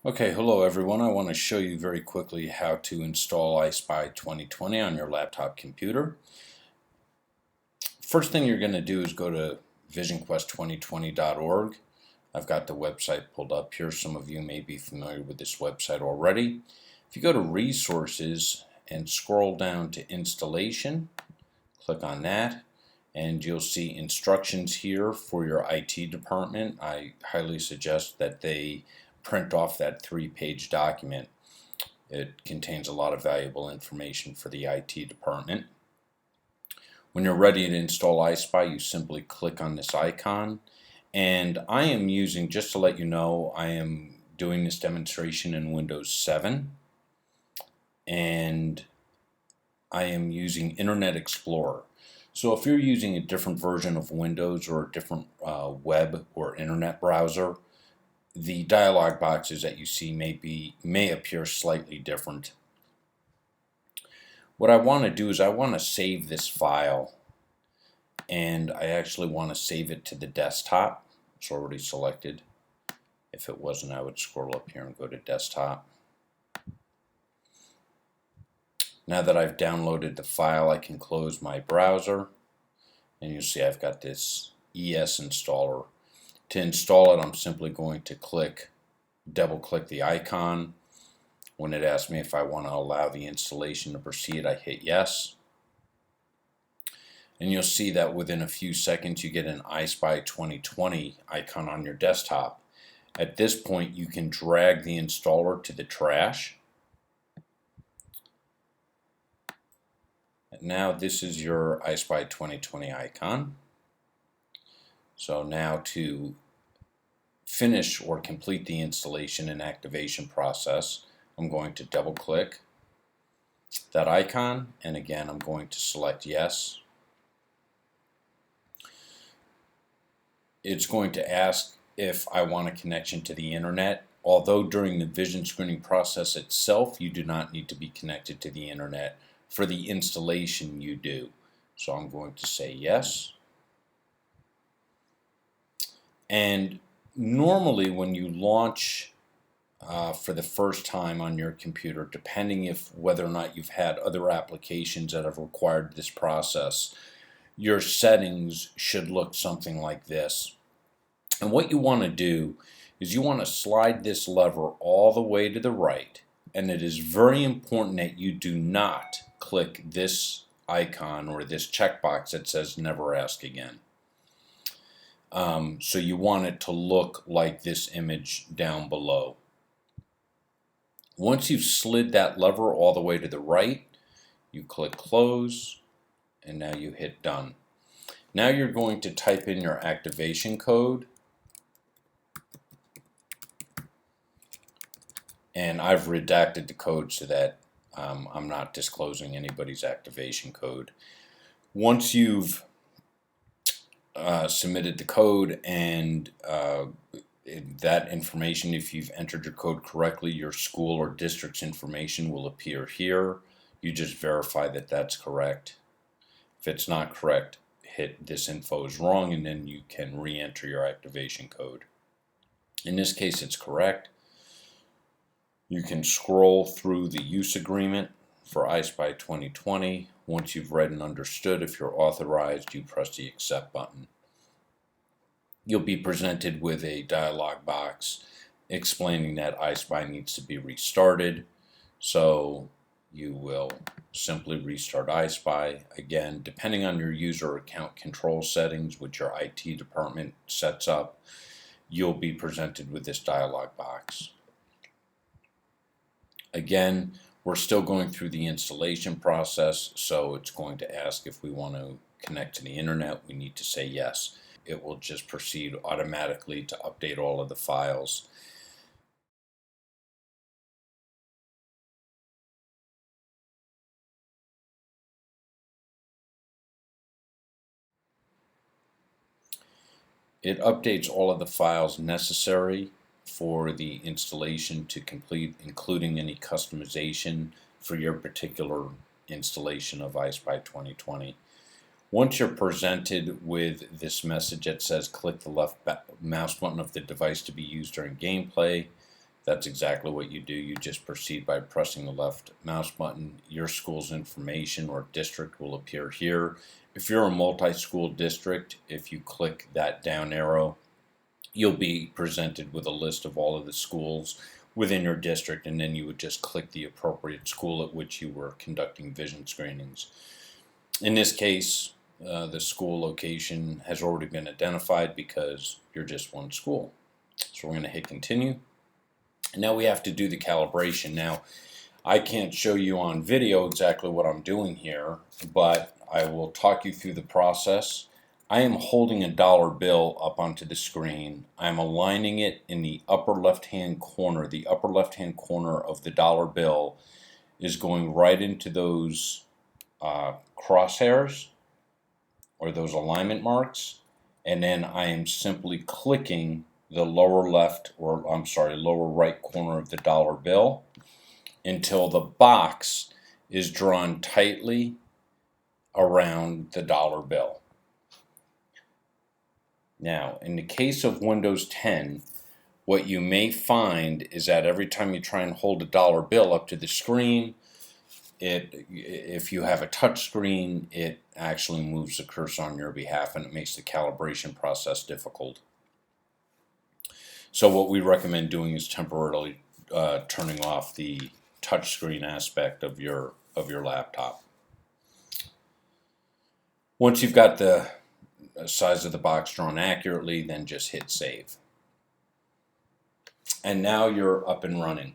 Okay, hello everyone. I want to show you very quickly how to install EyeSpy 2020 on your laptop computer. First thing you're going to do is go to visionquest2020.org. I've got the website pulled up here. Some of you may be familiar with this website already. If you go to Resources and scroll down to Installation, click on that, and you'll see instructions here for your IT department. I highly suggest that they print off that 3-page document. It contains a lot of valuable information for the IT department. When you're ready to install EyeSpy, you simply click on this icon. And I am using, just to let you know, I am doing this demonstration in Windows 7. And I am using Internet Explorer. So if you're using a different version of Windows or a different web or internet browser, the dialog boxes that you see may appear slightly different. What I want to do is I want to save this file, and I actually want to save it to the desktop. It's already selected. If it wasn't, I would scroll up here and go to desktop. Now that I've downloaded the file, I can close my browser, and you'll see I've got this ES installer. To install it, I'm simply going to double click the icon. When it asks me if I want to allow the installation to proceed, I hit yes. And you'll see that within a few seconds you get an EyeSpy 2020 icon on your desktop. At this point, you can drag the installer to the trash. And now this is your EyeSpy 2020 icon. So now to finish or complete the installation and activation process, I'm going to double click that icon, and again I'm going to select yes. It's going to ask if I want a connection to the internet, although during the vision screening process itself you do not need to be connected to the internet. For the installation you do. So I'm going to say yes. And normally when you launch for the first time on your computer, depending whether or not you've had other applications that have required this process, your settings should look something like this. And what you want to do is you want to slide this lever all the way to the right, and it is very important that you do not click this icon or this checkbox that says never ask again. So you want it to look like this image down below. Once you've slid that lever all the way to the right, you click close, and now you hit done. Now you're going to type in your activation code, and I've redacted the code so that I'm not disclosing anybody's activation code. Once you've submitted the code and that information, if you've entered your code correctly, your school or district's information will appear here. You just verify that that's correct. If it's not correct, hit this info is wrong, and then you can re-enter your activation code. In this case, it's correct. You can scroll through the use agreement for EyeSpy 2020. Once you've read and understood, if you're authorized, you press the accept button. You'll be presented with a dialog box explaining that EyeSpy needs to be restarted. So you will simply restart EyeSpy. Again, depending on your user account control settings, which your IT department sets up, you'll be presented with this dialog box. Again, we're still going through the installation process, so it's going to ask if we want to connect to the internet. We need to say yes. It will just proceed automatically to update all of the files. It updates all of the files necessary for the installation to complete, including any customization for your particular installation of EyeSpy 2020. Once you're presented with this message that says click the left mouse button of the device to be used during gameplay, That's exactly what you do. You just proceed by pressing the left mouse button. Your school's information or district will appear here. If you're a multi-school district, if you click that down arrow, you'll be presented with a list of all of the schools within your district, and then you would just click the appropriate school at which you were conducting vision screenings. In this case, the school location has already been identified because you're just one school. So we're going to hit continue. And now we have to do the calibration. Now, I can't show you on video exactly what I'm doing here, but I will talk you through the process. I am holding a dollar bill up onto the screen. I'm aligning it in the upper left-hand corner. The upper left-hand corner of the dollar bill is going right into those crosshairs or those alignment marks, and then I am simply clicking the lower left, or I'm sorry, lower right corner of the dollar bill until the box is drawn tightly around the dollar bill. Now, in the case of Windows 10, what you may find is that every time you try and hold a dollar bill up to the screen, if you have a touch screen, it actually moves the cursor on your behalf, and it makes the calibration process difficult. So what we recommend doing is temporarily turning off the touchscreen aspect of your laptop. Once you've got the size of the box drawn accurately, then just hit save. And now you're up and running.